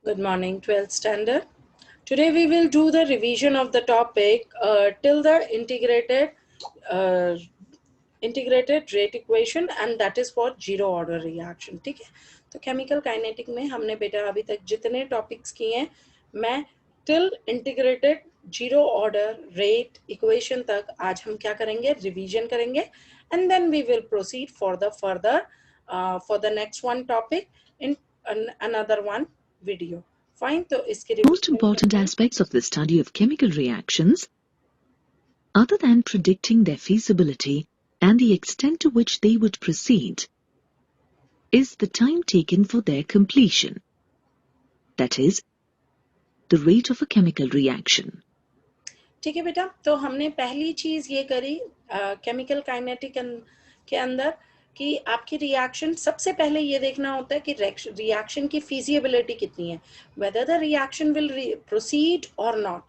Good morning, 12th standard. Today we will do the revision of the topic till the uh, integrated rate equation, and that is for zero order reaction. ठीक है, तो chemical kinetic में हमने बेटा अभी तक जितने topics किए हैं, मैं till integrated zero order rate equation तक आज हम क्या करेंगे, रिवीजन करेंगे, and then we will proceed for the further for the next one topic in another one video. Fine, तो इसके Most important aspects of the study of chemical reactions, other than predicting their feasibility and the extent to which they would proceed, is the time taken for their completion. That is, the rate of a chemical reaction. ठीक है बेटा, तो हमने पहली चीज ये करी chemical kinetic के अंदर कि आपकी रिएक्शन, सबसे पहले ये देखना होता है कि रिएक्शन की फीजिबिलिटी कितनी है, whether the reaction will proceed और नॉट.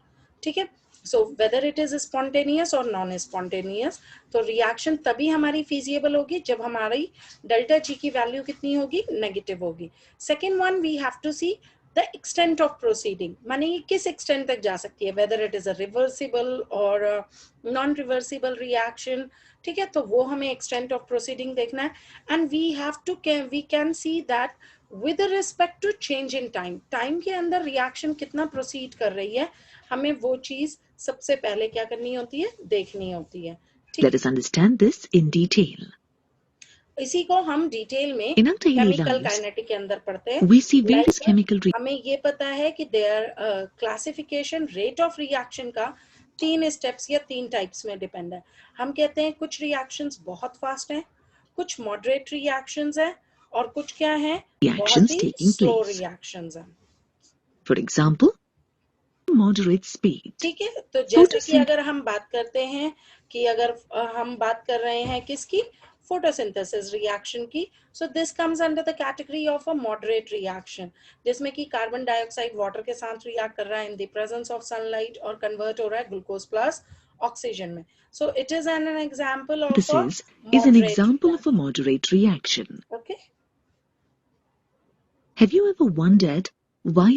ठीक है, so whether it is spontaneous और नॉन स्पॉन्टेनियस. तो रिएक्शन तभी हमारी फीजिबल होगी जब हमारी डेल्टा जी की वैल्यू कितनी होगी, नेगेटिव होगी. Second one, we have to see the extent of proceeding, माने ये किस extent तक जा सकती है, whether it is a reversible or a non-reversible reaction. ठीक है, तो वो हमें extent of proceeding देखना है, and we can see that with respect to change in time के अंदर reaction कितना proceed कर रही है, हमें वो चीज सबसे पहले क्या करनी होती है, देखनी होती है. Let us understand this in detail. इसी को हम डिटेल में In our daily chemical lives, kinetic के अंदर पढ़ते हैं. we see various chemical हमें ये पता है कि there classification rate of reaction का 3 स्टेप्स या 3 टाइप्स में डिपेंड है. हम कहते हैं कुछ रिएक्शंस बहुत फास्ट हैं, कुछ मॉडरेट रिएक्शंस हैं, और कुछ क्या हैं, बहुत ही स्लो रिएक्शंस हैं. For example, moderate speed. ठीक है, तो जैसे कि अगर हम बात करते हैं कि अगर हम बात कर रहे हैं किसकी, photosynthesis reaction की, so this comes under the category of a moderate reaction, जिसमें कि कार्बन डाइऑक्साइड वाटर के साथ रिएक्ट कर रहा है in the presence of sunlight और कन्वर्ट हो रहा है ग्लूकोज प्लस ऑक्सीजन में. So it is an example of This is an example of a moderate reaction. Okay. Have you ever wondered why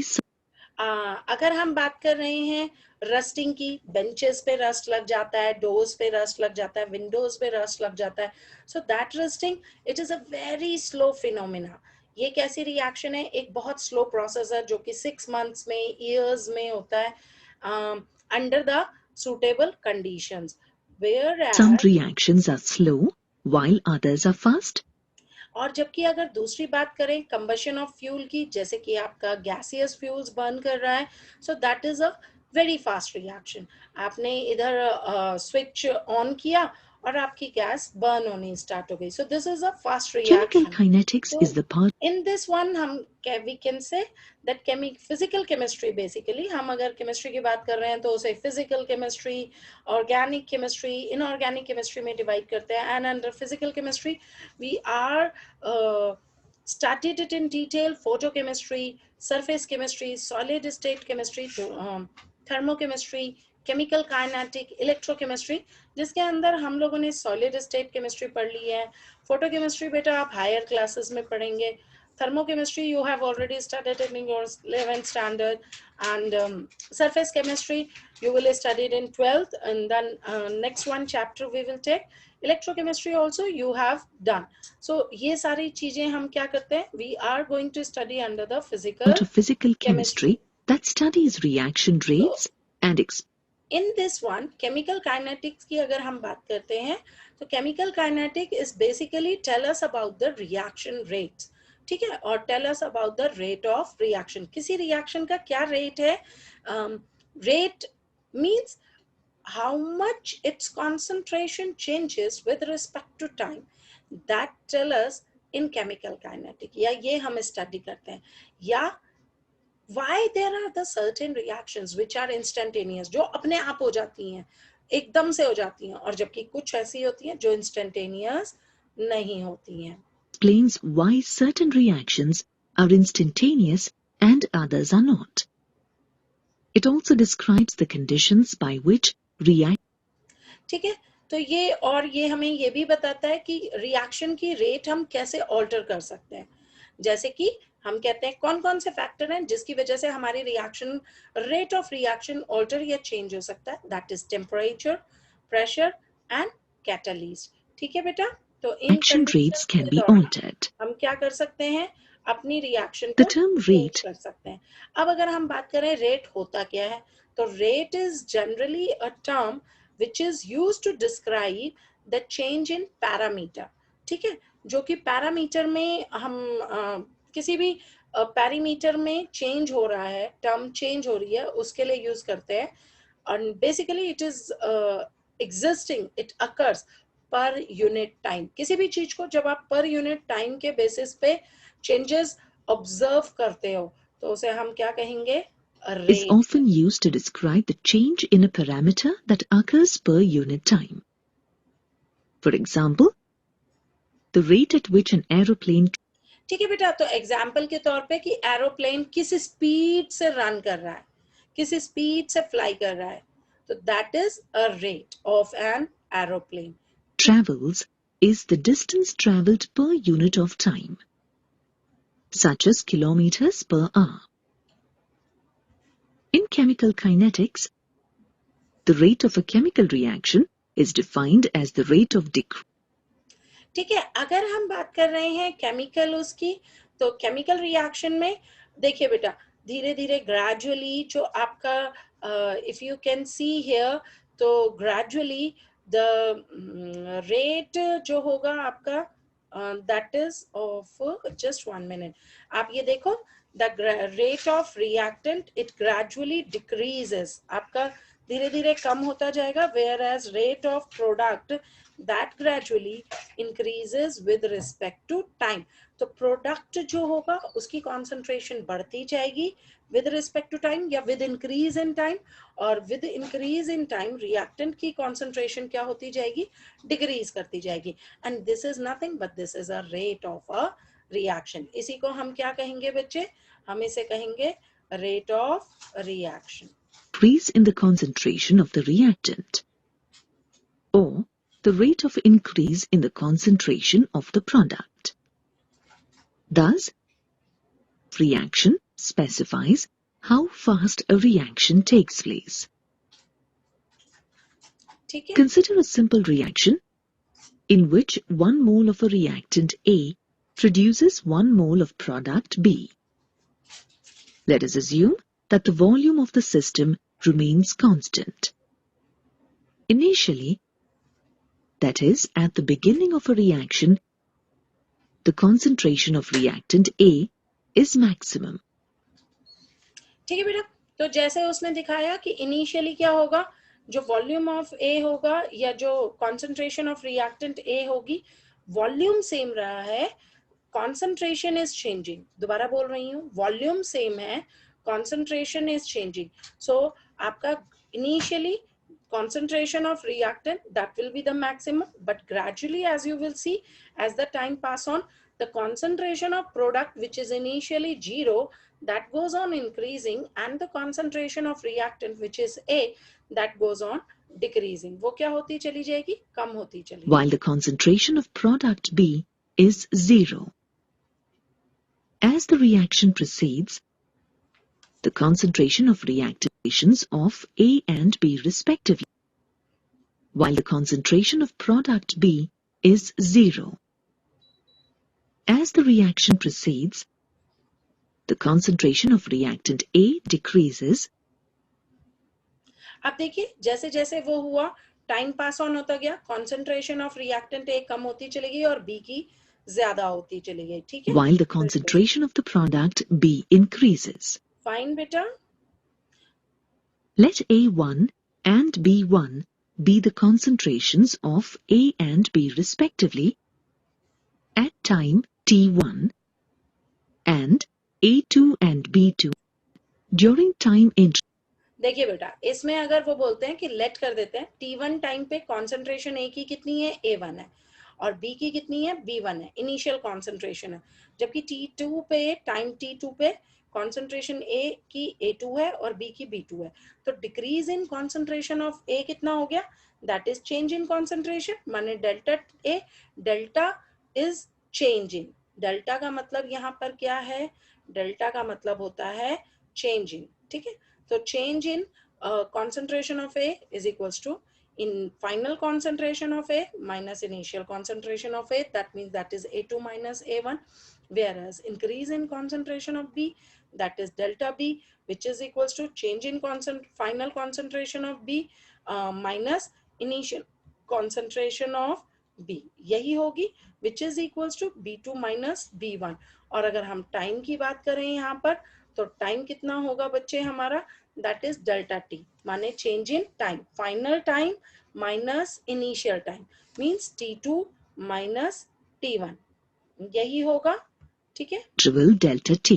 अगर हम बात कर रहे हैं रस्टिंग की, बेंचेस पे रस्ट लग जाता है, डोर्स पे रस्ट लग जाता है, विंडोज पे रस्ट लग जाता है, so that rusting it is a very slow phenomena. ये कैसी रिएक्शन है, एक बहुत स्लो प्रोसेस है जो कि 6 मंथ्स में, ईयर्स में होता है under the suitable conditions. Whereas some reactions are slow while others are fast? और जबकि अगर दूसरी बात करें कंबशन ऑफ फ्यूल की, जैसे कि आपका गैसियस फ्यूल्स बर्न कर रहा है, so that is a very fast reaction. आपने इधर स्विच ऑन किया और आपकी गैस बर्न होनी स्टार्ट हो गई. So this is a fast reaction. Chemical kinetics is the part. In this one हम we can say that physical chemistry, basically हम अगर केमिस्ट्री की बात कर रहे हैं तो उसे physical chemistry, organic chemistry, inorganic chemistry में डिवाइड करते हैं. And under physical chemistry we are studied it in detail: photochemistry, surface chemistry, solid state chemistry, thermochemistry, chemical kinetic, electrochemistry, जिसके अंदर हम लोगों ने सॉलिड स्टेट केमिस्ट्री पढ़ ली है. फोटोकेमिस्ट्री बेटा आप हायर क्लासेस में पढ़ेंगे. thermochemistry you have already studied it in your 11th standard, and surface chemistry you will study it in 12th, and then next one chapter we will take electrochemistry also you have done. So ये सारी चीजें हम क्या करते हैं, we are going to study under the physical chemistry that studies reaction rates and in this one chemical kinetics की अगर हम बात करते हैं तो chemical kinetic is basically tell us about the reaction rates. ठीक है, और tell us about the rate of reaction. किसी रिएक्शन का क्या रेट है, rate means how much its concentration changes with respect to time. That tell us in chemical kinetic, या ये हम स्टडी करते हैं. या why there are the certain reactions which are instantaneous, जो अपने आप हो जाती हैं, एकदम से हो जाती हैं, और जबकि कुछ ऐसी होती हैं जो instantaneous नहीं होती हैं. Explains why certain reactions are instantaneous and others are not. It also describes the conditions by which ठीक है, तो ये और ये हमें ये भी बताता है कि रिएक्शन की रेट हम कैसे ऑल्टर कर सकते हैं. जैसे कि हम कहते हैं कौन कौन से फैक्टर हैं जिसकी वजह से हमारी reaction, rate of reaction alter या चेंज हो सकता है. That is temperature, pressure and catalyst. ठीक है बेटा. तो in Action rates conditions can के be दौरान altered. हम क्या कर सकते हैं, अपनी रिएक्शन The को term चेंज rate कर सकते हैं. अब अगर हम बात करें रेट होता क्या है, तो rate is generally a term which is used to describe the change in parameter. ठीक है, जो कि पैरामीटर में हम किसी भी पैरामीटर में चेंज हो रहा है, टर्म चेंज हो रही है, उसके लिए यूज करते हैं. and basically it is existing, it occurs per unit time. किसी भी चीज को जब आप पर यूनिट टाइम के बेसिस पे चेंजेस ऑब्जर्व करते हो तो उसे हम क्या कहेंगे, is rate. often used to describe the change in a parameter that occurs per unit time. For example, the rate at which an aeroplane ठीक है बेटा, तो एग्जाम्पल के तौर पे कि एरोप्लेन किस स्पीड से रन कर रहा है, किस स्पीड से फ्लाई कर रहा है, तो that is a rate of an aeroplane. travels is the distance traveled per unit of time, such as kilometers per hour. In chemical kinetics, the rate of a chemical reaction is defined as the rate of decrease. ठीक है, अगर हम बात कर रहे हैं chemical उसकी, तो केमिकल रिएक्शन में देखिए बेटा, धीरे धीरे ग्रेजुअली जो आपका, if you can see here, तो ग्रेजुअली द रेट जो होगा आपका, that is of, just 1 minute, आप ये देखो, the rate of reactant it gradually decreases, आपका धीरे धीरे कम होता जाएगा, whereas rate of product that gradually increases with respect to time. तो प्रोडक्ट जो होगा उसकी कॉन्सेंट्रेशन बढ़ती जाएगी with respect to time या with increase in time, और with increase in time reactant की कॉन्सेंट्रेशन क्या होती जाएगी, डिक्रीज करती जाएगी. And this is nothing but this is a rate of a reaction. इसी को हम क्या कहेंगे बच्चे, हम इसे कहेंगे rate of reaction. Increase in the concentration of the reactant, or the rate of increase in the concentration of the product. Thus, reaction specifies how fast a reaction takes place. ठीक है. Consider a simple reaction in which 1 mole of a reactant A produces 1 mole of product B. Let us assume that the volume of the system remains constant. Initially, that is, at the beginning of a reaction, the concentration of reactant A is maximum. ठीक है बेटा, तो जैसे उसने दिखाया कि initially क्या होगा, जो वॉल्यूम ऑफ ए होगा या जो कॉन्सेंट्रेशन ऑफ रिएक्टेंट ए होगी, वॉल्यूम सेम रहा है, कॉन्सेंट्रेशन इज चेंजिंग. दोबारा बोल रही हूँ, वॉल्यूम सेम है, कॉन्सेंट्रेशन इज चेंजिंग. सो आपका initially concentration of reactant that will be the maximum, but gradually as you will see, as the time pass on, the concentration of product which is initially 0 that goes on increasing, and the concentration of reactant which is A that goes on decreasing. वो क्या होती चली जाएगी, कम होती चली While the concentration of product B is 0. As the reaction proceeds, the concentration of reactations of A and B respectively, while the concentration of product B is 0. As the reaction proceeds, the concentration of reactant A decreases. अब देखिए, जैसे जैसे वो हुआ, time pass on होता गया, concentration of reactant A कम होती चली गई और बी की ज्यादा होती चली गई. ठीक है, while the concentration of the product B increases. Fine बेटा. Let A1 and B1 be the concentrations of A and B respectively at time T1, and A2 and B2 during time interval. देखिए बेटा, इसमें अगर वो बोलते हैं कि late कर देते हैं, T1 टाइम पे कॉन्सेंट्रेशन ए की कितनी है, A1 है, और बी की कितनी है, B1 है, इनिशियल कॉन्सेंट्रेशन है. जबकि T2 पे, टाइम T2 पे कॉन्सेंट्रेशन ए की A2 है और बी की B2 है. तो decrease in concentration of a कितना हो गया, that is change in concentration, माने delta a, delta is change in. Delta का मतलब यहाँ पर क्या है, डेल्टा का मतलब होता है चेंज इन, ठीक है। तो change in concentration of A is equals to in final concentration of A minus initial concentration of A, that means that is A2 minus A1, whereas increase in concentration of B, that is delta B, which is equals to change in final concentration of B minus initial concentration of B, यही होगी, which is equals to B2 minus B1। और अगर हम time की बात करें यहाँ पर, तो टाइम कितना होगा बच्चे हमारा, that is delta t, माने change in time, final time minus initial time means t2 minus t1, यही होगा, ठीक है। Interval delta T.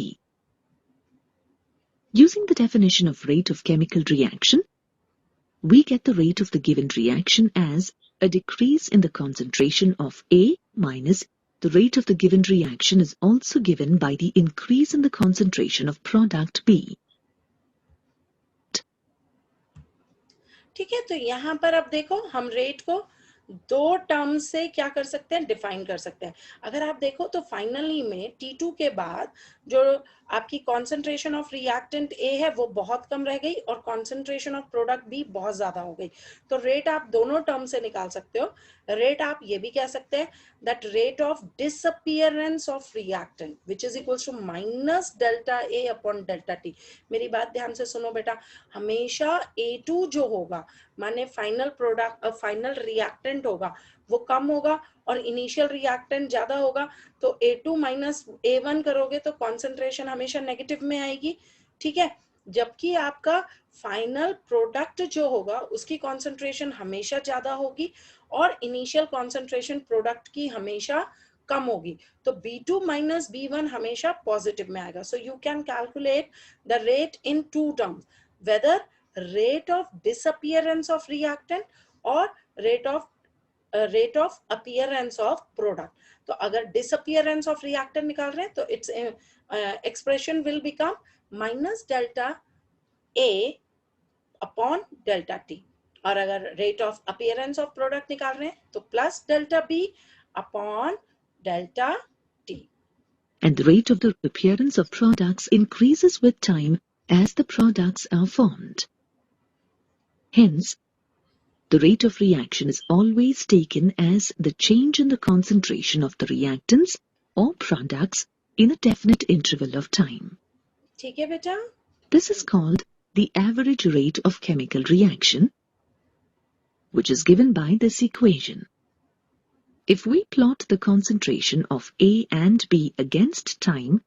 Using the definition of rate of chemical reaction, we get the rate of the given reaction as a decrease in the concentration of A minus the rate of the given reaction is also given by the increase in the concentration of product B. ठीक है, तो यहाँ पर अब देखो हम rate को दो टर्म से क्या कर सकते हैं, डिफाइन कर सकते हैं। अगर आप देखो तो फाइनली में T2 के बाद जो आपकी कॉन्सेंट्रेशन ऑफ रिएक्टेंट ए है वो बहुत कम रह गई और कॉन्सेंट्रेशन ऑफ प्रोडक्ट बी बहुत ज्यादा हो गई। तो रेट आप दोनों टर्म से निकाल सकते हो। रेट आप ये भी कह सकते हैं that rate of disappearance of reactant which is equals to minus delta a upon delta t. मेरी बात ध्यान से सुनो बेटा, हमेशा A2 जो होगा माने फाइनल प्रोडक्ट फाइनल रिएक्टेंट होगा वो कम होगा और इनिशियल रिएक्टेंट ज्यादा होगा, तो A2 माइनस A1 करोगे तो कॉन्सेंट्रेशन हमेशा नेगेटिव में आएगी, ठीक है। जबकि आपका फाइनल प्रोडक्ट जो होगा उसकी कॉन्सेंट्रेशन हमेशा ज्यादा होगी और इनिशियल कॉन्सेंट्रेशन प्रोडक्ट की हमेशा कम होगी, तो B2 माइनस B1 हमेशा पॉजिटिव में आएगा। So you can calculate the rate in two terms, whether rate of disappearance of reactant or rate of appearance of product। तो अगर disappearance of reactant निकाल रहे हैं तो its expression will become minus delta A upon delta T, और अगर rate of appearance of product निकाल रहे हैं तो plus delta B upon delta T। And the rate of the appearance of products increases with time as the products are formed. Hence, the rate of reaction is always taken as the change in the concentration of the reactants or products in a definite interval of time. ठीक है बेटा, This is called the average rate of chemical reaction, which is given by this equation. If we plot the concentration of A and B against time,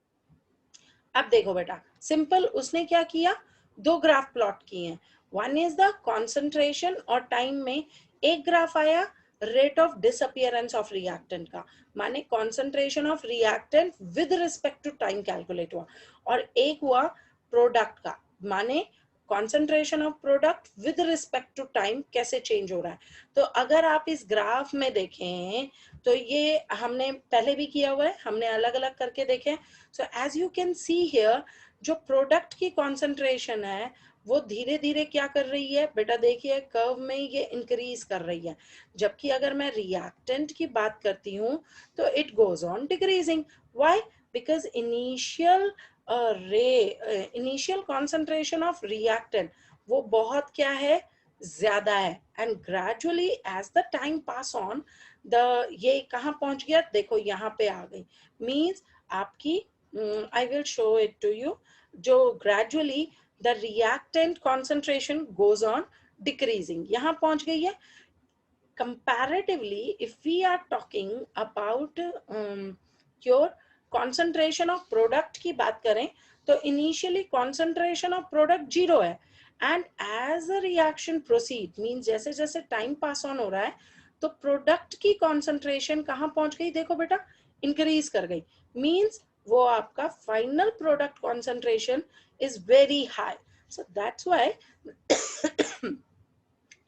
अब देखो बेटा simple उसने क्या किया, दो ग्राफ प्लॉट किए हैं। वन इज द कॉन्सेंट्रेशन और टाइम में एक ग्राफ आया rate of disappearance of reactant का, माने concentration of reactant with respect to time calculate हुआ, और एक हुआ प्रोडक्ट का, माने concentration of product with respect to time कैसे चेंज हो रहा है। तो अगर आप इस ग्राफ में देखें तो ये हमने पहले भी किया हुआ है, हमने अलग अलग करके देखे। So as you can see here जो प्रोडक्ट की कॉन्सेंट्रेशन है वो धीरे धीरे क्या कर रही है बेटा, देखिए कर्व में ये इंक्रीज कर रही है, जबकि अगर मैं रिएक्टेंट की बात करती हूँ तो it goes on decreasing. Why? Because initial concentration of reactant वो बहुत क्या है, ज्यादा है, and gradually as the time pass on ये कहाँ पहुंच गया, देखो यहाँ पे आ गई, मीन्स आपकी I will show it to you, जो gradually the reactant concentration goes on decreasing, यहाँ पहुंच गई है। comparatively if we are talking about your concentration of product की बात करें तो initially concentration of product 0 है, and as a reaction proceed means जैसे जैसे time pass on हो रहा है तो प्रोडक्ट की कॉन्सेंट्रेशन कहाँ पहुंच गई, देखो बेटा इंक्रीज कर गई, मींस वो आपका final product concentration is very high. So that's why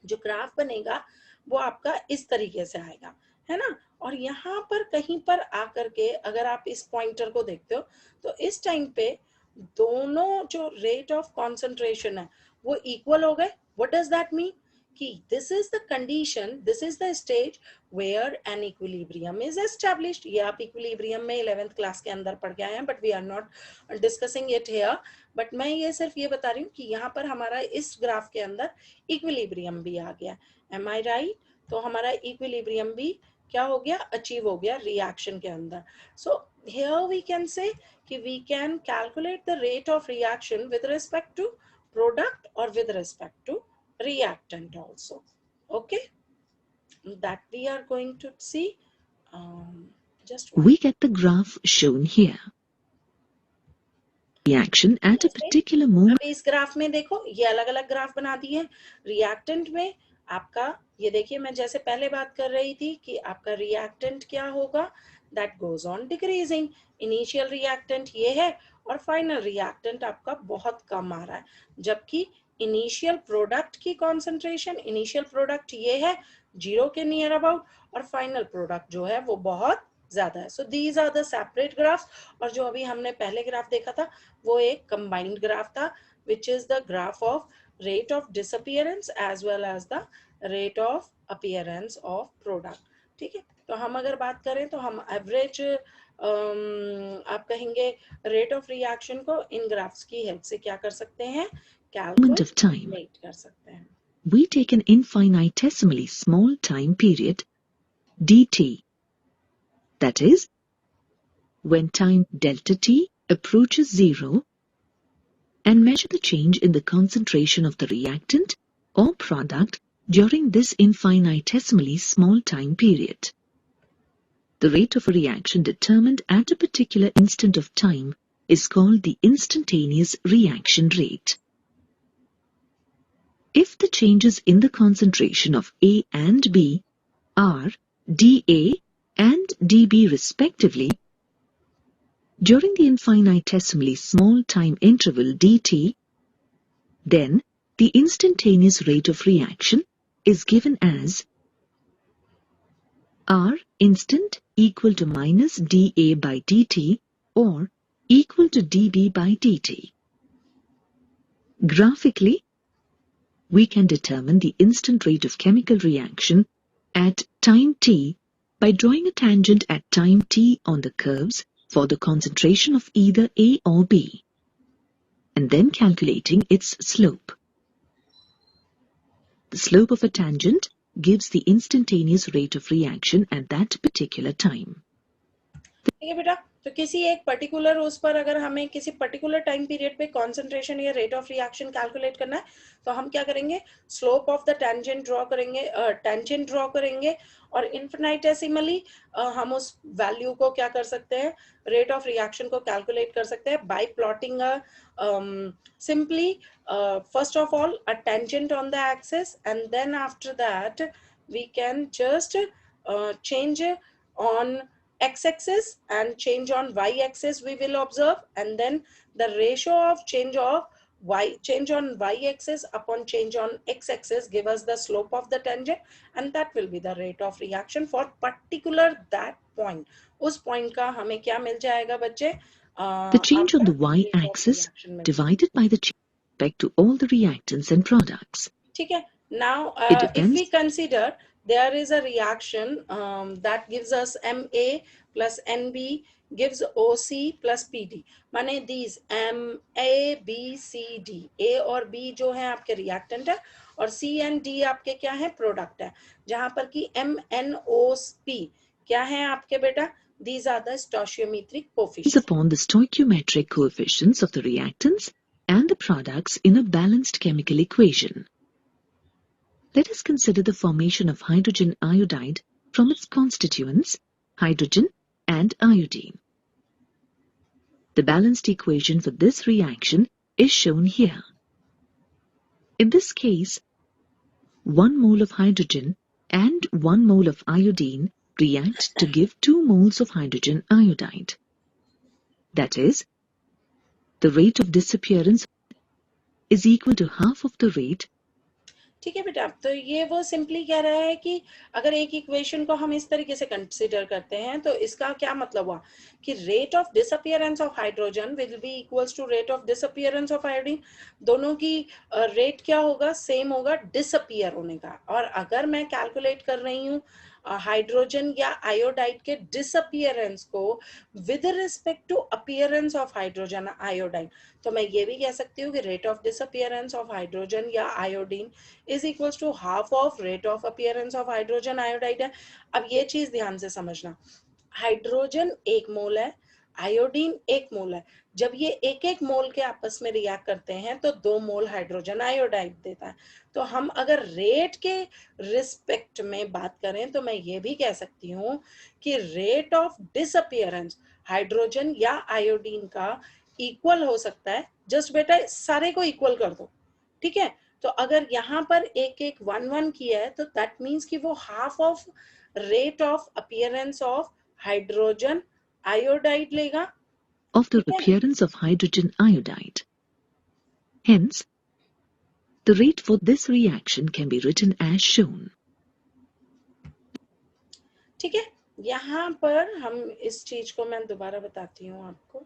जो ग्राफ बनेगा वो आपका इस तरीके से आएगा, है ना। और यहाँ पर कहीं पर आकर के अगर आप इस पॉइंटर को देखते हो तो इस टाइम पे दोनों जो रेट ऑफ कॉन्सेंट्रेशन है वो इक्वल हो गए। व्हाट डज दैट मीन, कि this is the condition, this is the stage where an equilibrium is established. ये आप equilibrium में 11th क्लास के अंदर पढ़ के आए हैं, but we are not discussing it here. but मैं ये सिर्फ ये बता रही हूँ कि यहाँ पर हमारा इस ग्राफ के अंदर equilibrium भी आ गया. am I right? तो हमारा equilibrium भी क्या हो गया, अचीव हो गया रिएक्शन के अंदर. सो here we can say कि we can calculate the rate of reaction with respect to product or with respect to reactant also. Okay, that we are going to see. Just one. We get the graph shown here. Reaction at a particular moment. अब इस graph में देखो, ये अलग अलग graph बना दिए हैं. रिएक्टेंट में आपका ये देखिए, मैं जैसे पहले बात कर रही थी कि आपका रिएक्टेंट क्या होगा, that goes on decreasing. Initial reactant ये है और फाइनल रिएक्टेंट आपका बहुत कम आ रहा है, जबकि इनिशियल प्रोडक्ट की कॉन्सेंट्रेशन, इनिशियल प्रोडक्ट ये है 0 के नियर अबाउट, और फाइनल प्रोडक्ट जो है वो बहुत ज्यादा है. So these are the separate graphs. और जो अभी हमने पहले ग्राफ देखा था वो एक कंबाइंड ग्राफ था, which is the graph of rate of disappearance as well as the rate of appearance of product. ठीक है, तो हम अगर बात करें तो हम एवरेज आप कहेंगे रेट ऑफ रिएक्शन को इन ग्राफ्स की हेल्प से क्या कर सकते हैं, कैलकुलेट कर सकते हैं. We take an infinitesimally small time period dt, that is, when time delta t approaches 0, and measure the change in the concentration of the reactant or product during this infinitesimally small time period. The rate of a reaction determined at a particular instant of time is called the instantaneous reaction rate. If the changes in the concentration of A and B are dA and dB respectively, during the infinitesimally small time interval dt, then the instantaneous rate of reaction is given as R instant equal to minus dA by dt or equal to dB by dt. Graphically, we can determine the instant rate of chemical reaction at time t by drawing a tangent at time t on the curves for the concentration of either A or B, and then calculating its slope. The slope of a tangent gives the instantaneous rate of reaction at that particular time. ठीक है बेटा, तो किसी एक particular उस पर अगर हमें किसी पर्टिकुलर टाइम पीरियड पे कंसंट्रेशन या रेट ऑफ रिएक्शन कैलकुलेट करना है तो हम क्या करेंगे, slope of the tangent draw करेंगे और इन्फिनिटेसिमली हम उस वैल्यू को क्या कर सकते हैं, रेट ऑफ रिएक्शन को कैलकुलेट कर सकते हैं by plotting simply first of all a tangent on the axis, and then after that we can just change on x-axis and change on y-axis we will observe, and then the ratio of change on y-axis upon change on x-axis give us the slope of the tangent, and that will be the rate of reaction for particular that point. उस point का हमें क्या मिल जाएगा बच्चे, the change on the y-axis divided by the change with respect to all the reactants and products. ठीक है. Now if we consider there is a reaction that gives us Ma plus Nb gives OC plus PD. माने these A, B, C, D, A और B जो है आपके reactant है और C and D आपके क्या है, product है, जहां पर कि MnOP क्या है आपके बेटा, these are the stoichiometric coefficients. Upon the stoichiometric coefficients of the reactants and the products in a balanced chemical equation. Let us consider the formation of hydrogen iodide from its constituents, hydrogen and iodine. The balanced equation for this reaction is shown here. In this case, 1 mole of hydrogen and 1 mole of iodine react to give 2 moles of hydrogen iodide. That is, the rate of disappearance is equal to half of the rate. ठीक है बेटा, तो ये वो simply कह रहा है कि अगर एक इक्वेशन को हम इस तरीके से कंसीडर करते हैं तो इसका क्या मतलब हुआ कि rate of disappearance of hydrogen will be equals to rate of disappearance of iodine. दोनों की रेट क्या होगा, सेम होगा डिसअपियर होने का। और अगर मैं कैलकुलेट कर रही हूँ हाइड्रोजन या आयोडाइड के डिसअपियरेंस को with respect to appearance of hydrogen iodide, तो मैं ये भी कह सकती हूँ कि rate of disappearance of hydrogen या iodine is equals to half of rate of appearance of hydrogen iodide है। अब ये चीज ध्यान से समझना, हाइड्रोजन 1 मोल है, आयोडीन 1 मोल है। जब ये एक एक मोल के आपस में रिएक्ट करते हैं तो 2 मोल हाइड्रोजन आयोडाइड देता है। तो हम अगर रेट के रिस्पेक्ट में बात करें तो मैं ये भी कह सकती हूँ कि रेट ऑफ डिसअपियरेंस हाइड्रोजन या आयोडीन का इक्वल हो सकता है। जस्ट बेटा सारे को इक्वल कर दो, ठीक है। तो अगर यहाँ पर एक एक 1 1 किया है तो दैट मीन्स कि वो half of rate of appearance of hydrogen iodide लेगा, of the ठीक है। appearance of hydrogen iodide. Hence, the rate for this reaction can be written as shown. ठीक है, यहाँ पर हम इस चीज को मैं दोबारा बताती हूँ आपको।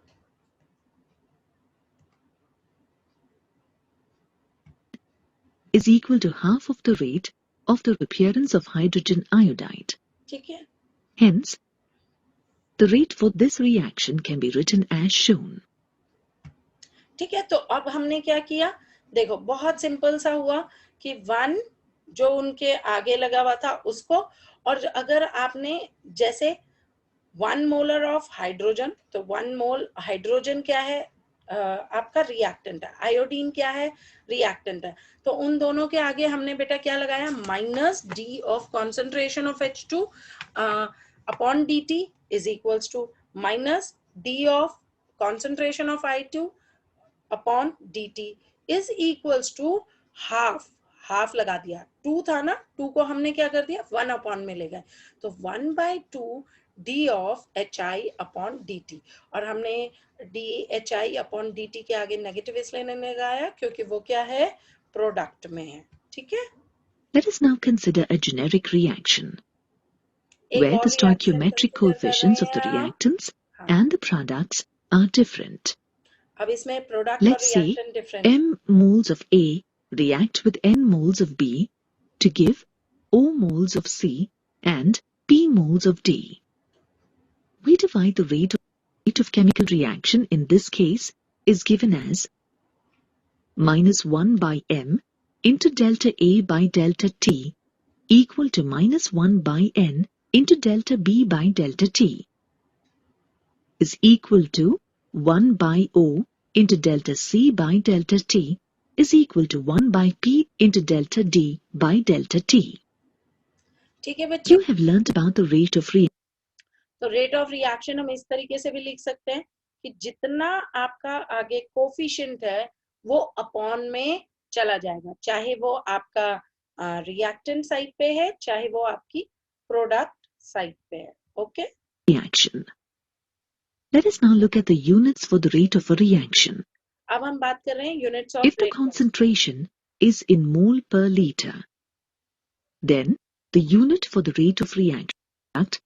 Is equal to half of the rate of the appearance of hydrogen iodide. ठीक है, Hence, the rate for this reaction can be written as shown. ठीक है। तो अब हमने क्या किया, देखो बहुत सिंपल सा हुआ कि 1 जो उनके आगे लगा हुआ था उसको, और अगर आपने जैसे 1 मोलर ऑफ हाइड्रोजन, तो 1 मोल हाइड्रोजन क्या है, आपका रिएक्टेंट है, आयोडीन क्या है, रिएक्टेंट है। तो उन दोनों के आगे हमने बेटा क्या लगाया, minus d of concentration of H2 upon dt is equals to minus d of concentration of I2 upon dt is equals to half, half लगा दिया, 2 था ना, 2 को हमने क्या कर दिया 1 अपॉन में ले गए, तो 1/2 D of H I upon D T. और हमने D H I upon D T के आगे नेगेटिव इसलिए नहीं लगाया क्योंकि वो क्या है, प्रोडक्ट में है, ठीक है। Let us now consider a generic reaction एक where और the रिएक्शन stoichiometric कंसीडर कर coefficients of रहे the हैं आप। reactants हाँ, and the products are different. अब इसमें प्रोडक्ट और Let's say रिएक्शन डिफरेंट है। m moles of A react with n moles of B to give O moles of C and P moles of D. We divide the rate of chemical reaction in this case is given as minus 1 by m into delta A by delta T equal to minus 1 by n into delta B by delta T is equal to 1 by O into delta C by delta T is equal to 1 by P into delta D by delta T. ठीक है बच्चों, You have learnt about the rate of reaction. तो rate of reaction हम इस तरीके से भी लिख सकते हैं कि जितना आपका आगे कोफिशिएंट है वो अपॉन में चला जाएगा, चाहे वो आपका रिएक्टेंट साइड पे है चाहे वो आपकी प्रोडक्ट साइड पे है, okay. reaction. Let us now look at the units for the rate of a reaction. अब हम बात कर रहे हैं units If of the rate. concentration is in mole per liter, then the unit for the rate of reaction,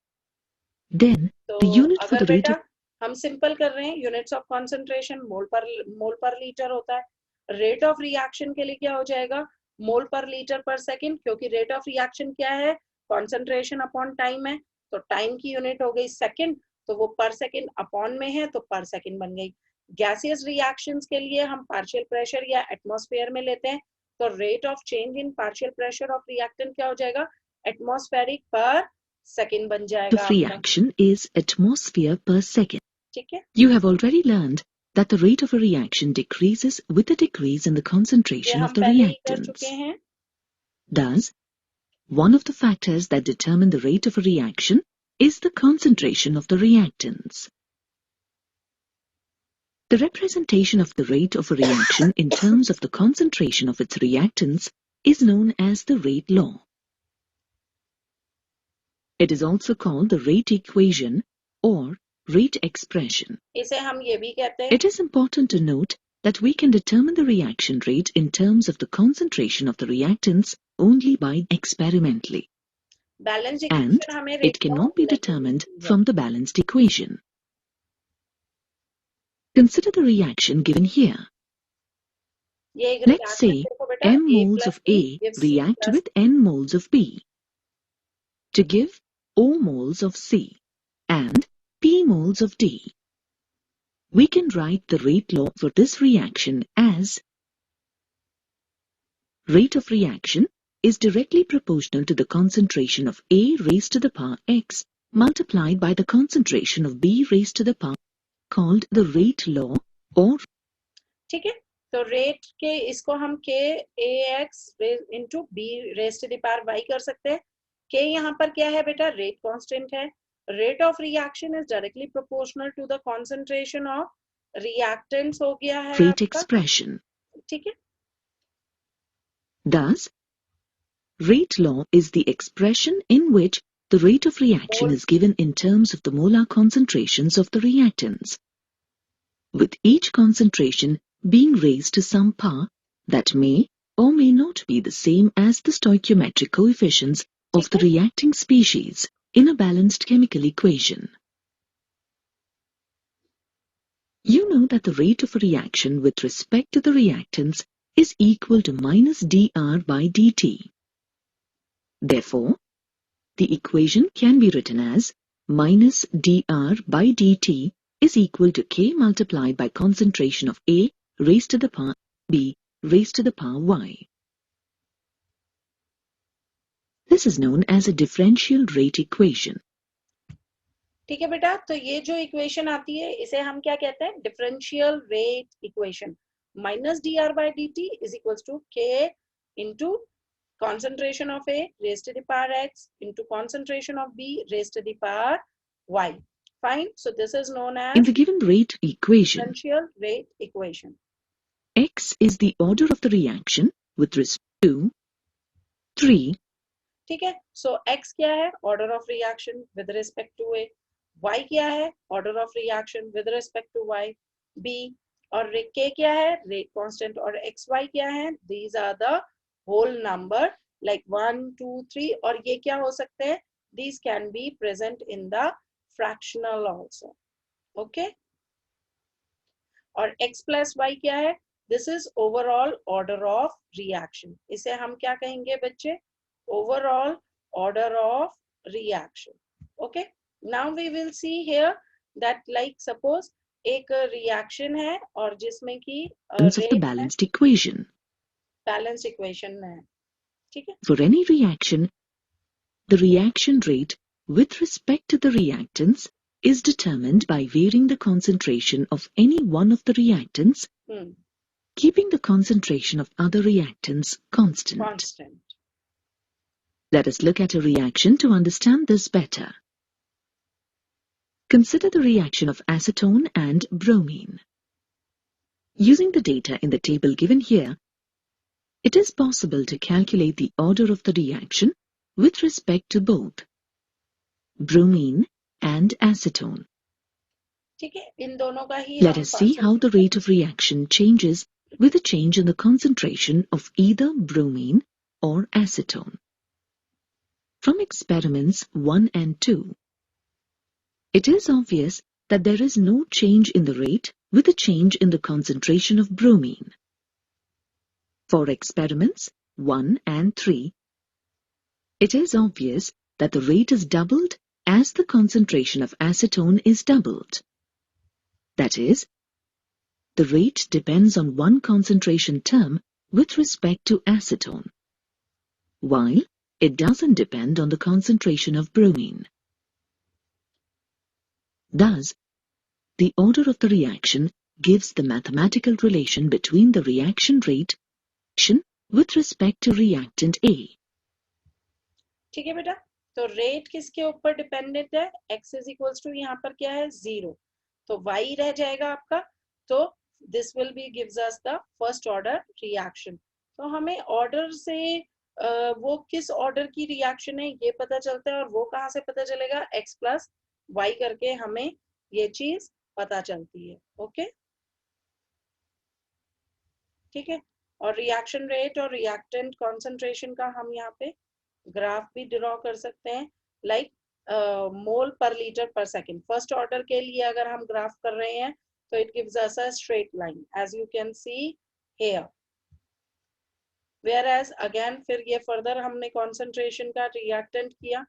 then तो the unit for अगर the rate बेटा of हम सिंपल कर रहे हैं, यूनिट्स ऑफ कॉन्सेंट्रेशन मोल पर लीटर होता है, रेट ऑफ रिएक्शन के लिए क्या हो जाएगा, मोल पर लीटर पर सेकंड, क्योंकि रेट ऑफ रिएक्शन क्या है, कॉन्सेंट्रेशन अपॉन टाइम है, तो टाइम की यूनिट हो गई सेकंड, तो वो पर सेकंड अपॉन में है तो पर सेकंड बन गई। गैसियस रिएक्शंस के लिए हम पार्शियल प्रेशर या एटमॉस्फेयर में लेते हैं, तो rate of change in partial pressure of reactant क्या हो जाएगा, एटमॉस्फेरिक पर सेकंड बन जाएगा आपका, reaction is atmosphere per second. ठीक है। You have already learned that the rate of a reaction decreases with a decrease in the ये concentration of हम the पहले ही कर चुके reactants. हैं। Thus, one of the factors that determine the rate of a reaction is the concentration of the reactants. The representation of the rate of a reaction in terms of the concentration of its reactants is known as the rate law. It is also called the rate equation or rate expression. इसे हम ये भी कहते हैं। It is important to note that we can determine the reaction rate in terms of the concentration of the reactants only by experimentally, balance and equation हमें it rate cannot be determined from the balanced equation. Consider the reaction given here. ये एक Let's reaction say देखो बेटा, m A moles plus of B A gives C react plus with n moles of B to give O moles of C and P moles of D. We can write the rate law for this reaction as rate of reaction is directly proportional to the concentration of A raised to the power x multiplied by the concentration of B raised to the power, called the rate law, or ठीक है. तो rate के इसको हम k ax into b raised to the power y कर सकते हैं. k यहाँ पर क्या है बेटा, रेट कांस्टेंट है. Rate of reaction is directly proportional to the concentration of reactants हो गया है rate आपका. expression. ठीक है. Thus, rate law is the expression in which the rate of reaction is given in terms of the molar concentrations of the reactants, with each concentration being raised to some power that may or may not be the same as the stoichiometric coefficients of the reacting species in a balanced chemical equation. You know that the rate of a reaction with respect to the reactants is equal to minus dr by dt. Therefore, the equation can be written as minus dr by dt is equal to K multiplied by concentration of A raised to the power B raised to the power Y. This is known as a differential rate equation. ठीक है बेटा, तो ये जो equation आती है इसे हम क्या कहते हैं, differential rate equation. Minus d R by d t is equals to k into concentration of A raised to the power x into concentration of B raised to the power y. Fine. So this is known as in the given rate equation, differential rate equation. X is the order of the reaction with respect to 3. ठीक है. So x क्या है, order of reaction with respect to A. Y क्या है, order of reaction with respect to Y. B और K क्या है, rate constant. और xy क्या है, these are the whole number like 1 2 3 और ये क्या हो सकते हैं, these can be present in the fractional also. Okay. और x plus y क्या है, this is overall order of reaction. इसे हम क्या कहेंगे बच्चे, overall order of reaction. Okay. Now we will see here that like suppose एक reaction है और जिसमें की of the balanced equation. Balance equation में है. ठीक है. For any reaction, the reaction rate with respect to the reactants is determined by varying the concentration of any one of the reactants, keeping the concentration of other reactants constant. Let us look at a reaction to understand this better. Consider the reaction of acetone and bromine. Using the data in the table given here, it is possible to calculate the order of the reaction with respect to both bromine and acetone. ठीक है, इन दोनों का ही Let us see how the rate of reaction changes with a change in the concentration of either bromine or acetone. From experiments 1 and 2, it is obvious that there is no change in the rate with a change in the concentration of bromine. For experiments 1 and 3, it is obvious that the rate is doubled as the concentration of acetone is doubled. That is, the rate depends on one concentration term with respect to acetone, while it doesn't depend on the concentration of bromine. Thus, the order of the reaction gives the mathematical relation between the reaction rate with respect to reactant A. ठीक है बेटा, तो rate किसके ऊपर dependent है, x is equals to यहाँ पर क्या है 0, तो y रह जाएगा आपका, तो this will be gives us the first order reaction. तो हमें ऑर्डर से वो किस ऑर्डर की रिएक्शन है ये पता चलता है, और वो कहाँ से पता चलेगा, x प्लस y करके हमें ये चीज पता चलती है. ओके. ठीक है. और रिएक्शन रेट और रिएक्टेंट कॉन्सेंट्रेशन का हम यहाँ पे ग्राफ भी ड्रॉ कर सकते हैं, लाइक मोल पर लीटर पर सेकेंड। फर्स्ट ऑर्डर के लिए अगर हम ग्राफ कर रहे हैं तो it gives us a straight line as you can see here. whereas again फिर ये फर्दर हमने concentration का reactant किया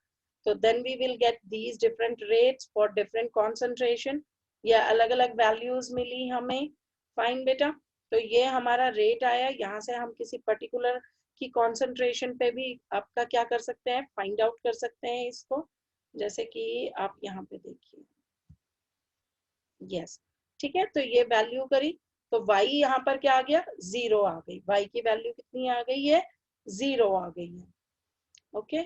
तो then we will get these different rates for different concentration, या अलग अलग values मिली हमें। फाइन बेटा, तो ये हमारा रेट आया, यहाँ से हम किसी पर्टिकुलर की concentration पे भी आपका क्या कर सकते हैं, फाइंड आउट कर सकते हैं इसको, जैसे कि आप यहाँ पे देखिए। यस, ठीक है, तो ये वैल्यू करी तो y यहाँ पर क्या आ गया, 0 आ गई। y की वैल्यू कितनी आ गई है, 0 आ गई है। ओके,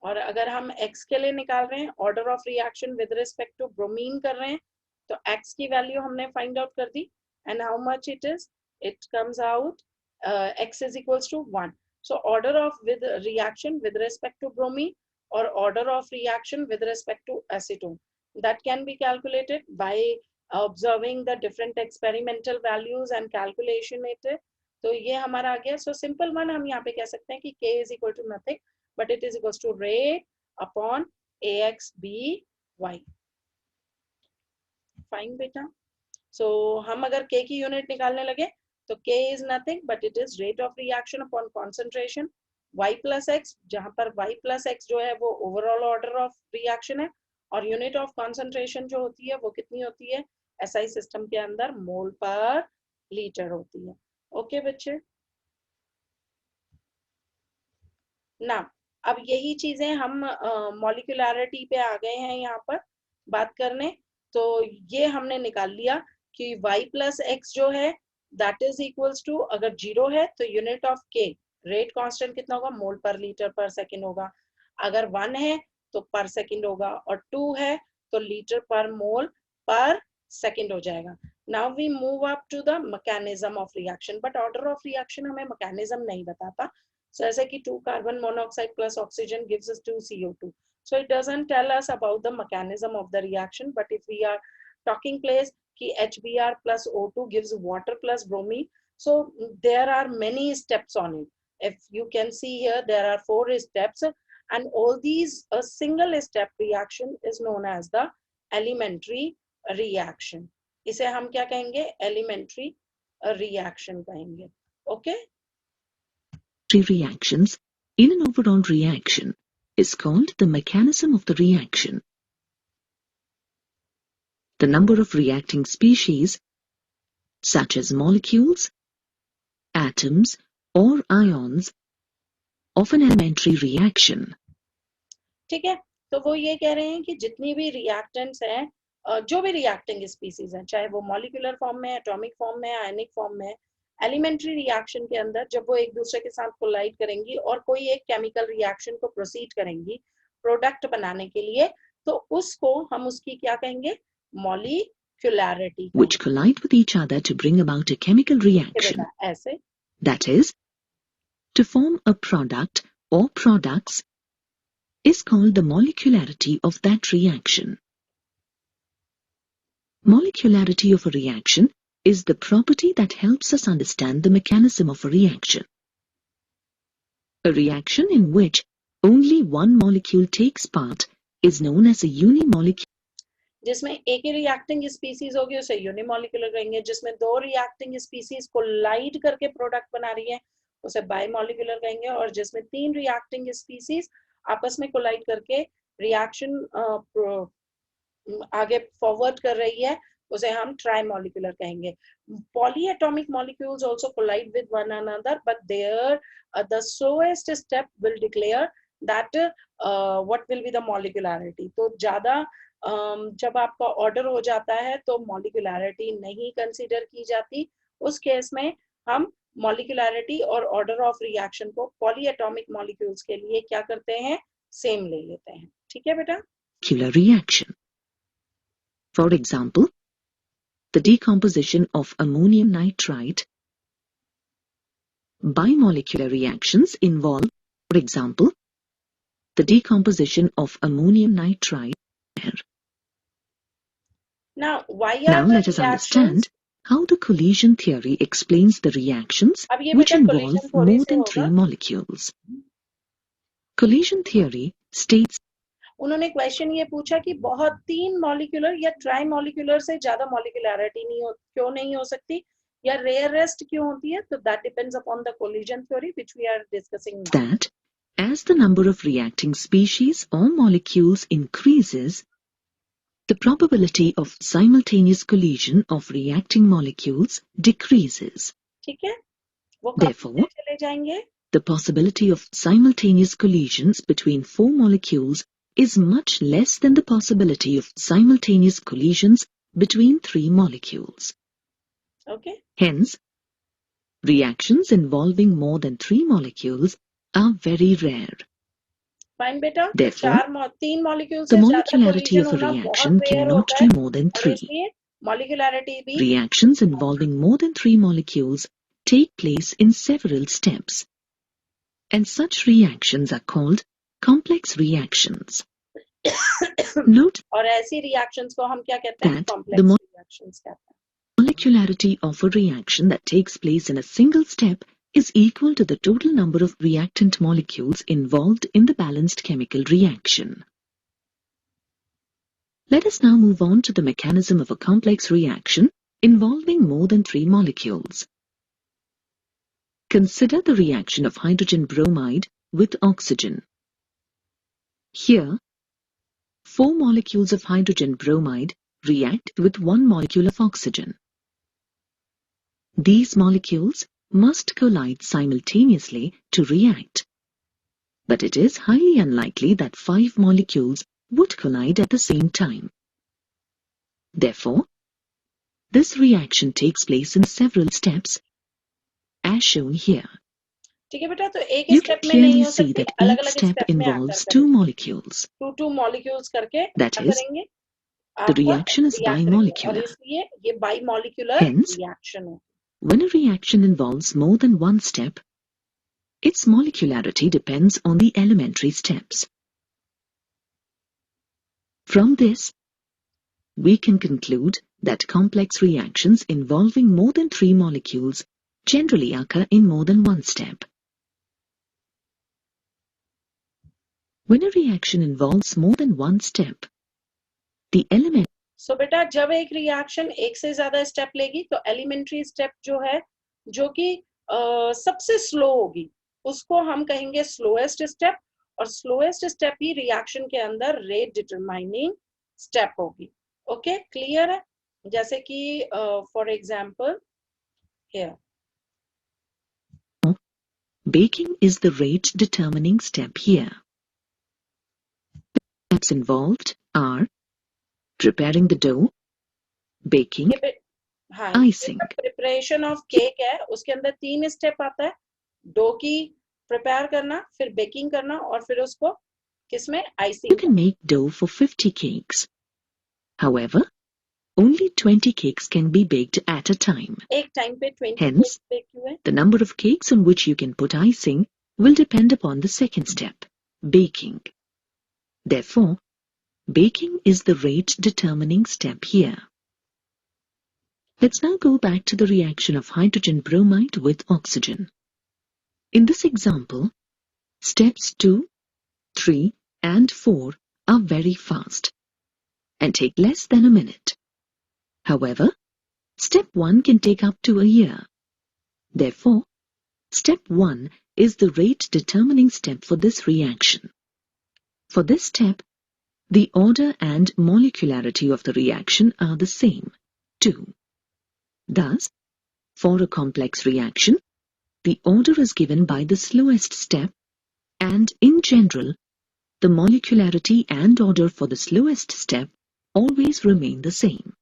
और अगर हम x के लिए निकाल रहे हैं, order of reaction with respect to bromine कर रहे हैं, तो x की वैल्यू हमने फाइंड आउट कर दी, and how much it is, it comes out x is equals to 1. So order of with reaction with respect to bromine or order of reaction with respect to acetone, that can be calculated by observing the different experimental values and calculation it. तो ये हमारा आ गया। So simple one हम यहाँ पे कह सकते हैं कि K is equal to nothing but it is equals to rate upon AXBY. Fine बेटा, so हम अगर K की यूनिट निकालने लगे तो K is nothing but it is rate of reaction upon concentration, y plus x, जहां पर y plus x जो है वो ओवरऑल ऑर्डर ऑफ रिएक्शन है, और यूनिट ऑफ कॉन्सेंट्रेशन जो होती है वो कितनी होती है, SI सिस्टम के अंदर मोल पर लीटर होती है। ओके बच्चे, ना अब यही चीजें हम मॉलिक्यूलैरिटी पे आ गए हैं यहाँ पर बात करने। तो ये हमने निकाल लिया कि y plus x जो है दैट इज इक्वल्स टू, अगर 0 है तो unit of k, rate constant कितना होगा, मोल पर लीटर पर सेकेंड होगा, अगर 1 है तो पर सेकेंड होगा, और 2 है तो लीटर पर मोल पर सेकेंड हो जाएगा। Now we move up to the mechanism of reaction, but order of reaction हमें मैकेनिज्म नहीं बताता। So as like 2 carbon monoxide plus oxygen gives us 2 CO2. So it doesn't tell us about the mechanism of the reaction. But if we are talking place ki HBr plus O2 gives water plus bromine, so there are many steps on it. If you can see here, there are 4 steps, and all these a single step reaction is known as the elementary reaction. इसे हम क्या कहेंगे, elementary reaction कहेंगे। Okay. Reactions in an overall reaction is called the mechanism of the reaction. The number of reacting species, such as molecules, atoms, or ions, of an elementary reaction. ठीक है, तो वो ये कह रहे हैं कि जितनी भी रिएक्टेंट्स हैं, जो भी रिएक्टिंग स्पीसीज हैं, चाहे वो मॉलिक्यूलर फॉर्म में, एटॉमिक फॉर्म में, आयनिक फॉर्म में, एलिमेंट्री रिएक्शन के अंदर जब वो एक दूसरे के साथ कोलाइड करेंगी और कोई एक केमिकल रिएक्शन को प्रोसीड करेंगी प्रोडक्ट बनाने के लिए, तो उसको हम उसकी क्या कहेंगे, मॉलिक्यूलैरिटी, which collide with each other to bring about a chemical reaction. ऐसे, that is, to form a product or products is called the molecularity of that reaction. Molecularity of a reaction is the property that helps us understand the mechanism of a reaction. A reaction in which only one molecule takes part is known as a unimolecular. जिसमें एक ही reacting species होगी उसे unimolecular कहेंगे, जिसमें 2 reacting species collide करके product बना रही है उसे बाइमोलिकुलर कहेंगे, और जिसमें 3 रिएक्टिंग स्पीसीज आपस में कोलाइड करके रिएक्शन आगे फॉरवर्ड कर रही है उसे हम ट्राइमोलिकुलर कहेंगे। Polyatomic molecules also collide with one another, but there the slowest step will declare that what will be the molecularity. तो ज्यादा जब आपका ऑर्डर हो जाता है तो मॉलिक्यूलैरिटी नहीं कंसीडर की जाती, उस केस में हम मॉलिक्यूलैरिटी और ऑर्डर ऑफ रिएक्शन को पॉलीएटॉमिक मॉलिक्यूल्स के लिए क्या करते हैं, सेम ले लेते हैं। ठीक है बेटा, molecular reaction. For example, the decomposition of ammonium nitrite. Bimolecular reactions involve, for example, the decomposition of ammonium nitride. Now, why Now are the let us reactions? understand how the collision theory explains the reactions अब ये which बेटा involve collision theory more से than होगा. 3 molecules. Collision theory states उन्होंने question ये पूछा कि बहुत 3 मॉलिक्यूलर या ट्राई मॉलिक्यूलर से ज्यादा मॉलिक्यूलैरिटी क्यों नहीं हो सकती या रेयरेस्ट क्यों होती है. तो that depends upon the collision theory which we are discussing now. that as the number of reacting species or molecules increases, the probability of simultaneous collision of reacting molecules decreases. ठीक है, वो Therefore, चले जाएंगे. the possibility of simultaneous collisions between 4 molecules is much less than the possibility of simultaneous collisions between 3 molecules. Okay. Hence, reactions involving more than 3 molecules are very rare. Fine बेटा. Therefore, 3 molecule the से ज्यादा molecularity collision of a होना reaction बहुत rare cannot होता be है more than और 3. इसलिए मॉलिक्यूलैरिटी भी. Reactions involving more than 3 molecules take place in several steps, and such reactions are called complex reactions. Note और ऐसी रिएक्शंस को हम क्या कहते हैं? that the कॉम्प्लेक्स रिएक्शंस कहते हैं. molecularity of a reaction that takes place in a single step is equal to the total number of reactant molecules involved in the balanced chemical reaction. Let us now move on to the mechanism of a complex reaction involving more than 3 molecules. Consider the reaction of hydrogen bromide with oxygen. Here, 4 molecules of hydrogen bromide react with 1 molecule of oxygen. These molecules must collide simultaneously to react. But it is highly unlikely that 5 molecules would collide at the same time. Therefore, this reaction takes place in several steps, as shown here. ठीक है बेटा. तो एक You can step में नहीं clearly हो see सकती, that अलग each अलग step स्टेप में आकर involves 2 molecules. टू मॉलिक्यूल्स करके That क्या is, करेंगे? the आपका reaction is रिएक्ट करेंगे और bimolecular. इसलिए ये बाइमॉलिक्यूलर Hence, रिएक्शन है. when a reaction involves more than one step, its molecularity depends on the elementary steps. From this, we can conclude that complex reactions involving more than 3 molecules generally occur in more than one step. When a reaction involves more than one step, the element. सो बेटा जब एक reaction एक से ज्यादा step लेगी तो elementary step जो है, जो कि सबसे स्लो होगी, उसको हम कहेंगे स्लोएस्ट स्टेप. और स्लोएस्ट स्टेप ही रिएक्शन के अंदर रेट डिटरमाइनिंग स्टेप होगी. ओके, क्लियर है? जैसे कि for example here, Baking is the rate determining step here. Steps involved are preparing the dough, baking, हाँ, icing. प्रिपरेशन ऑफ केक है, उसके अंदर 3 स्टेप आता है. डो की प्रिपेयर करना, फिर बेकिंग करना और फिर उसको किसमें? Icing. You can make dough for 50 cakes. However, only 20 cakes can be baked at a time. एक टाइम पे 20 Hence, केक बेक हुए. the number of cakes on which you can put icing will depend upon the second step, baking. Therefore, baking is the rate determining step here. Let's now go back to the reaction of hydrogen bromide with oxygen. In this example, steps 2, 3, and 4 are very fast and take less than a minute. However, step 1 can take up to a year. Therefore, step 1 is the rate determining step for this reaction. For this step, the order and molecularity of the reaction are the same, 2. Thus, for a complex reaction, the order is given by the slowest step, and in general, the molecularity and order for the slowest step always remain the same.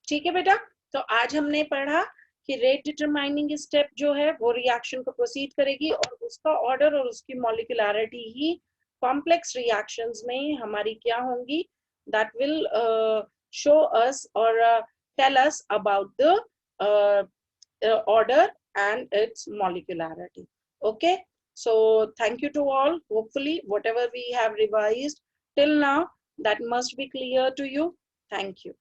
ठीक है बेटा. तो आज हमने पढ़ा कि rate determining step जो है वो रिएक्शन को प्रोसीड करेगी और उसका ऑर्डर और उसकी मॉलिक्यूलैरिटी ही कॉम्प्लेक्स रिएक्शंस में हमारी क्या होंगी, दैट विल शो अस और tell us about the order and its molecularity. Okay, So thank you to all. Hopefully, whatever we have revised till now, that must be clear to you. Thank you.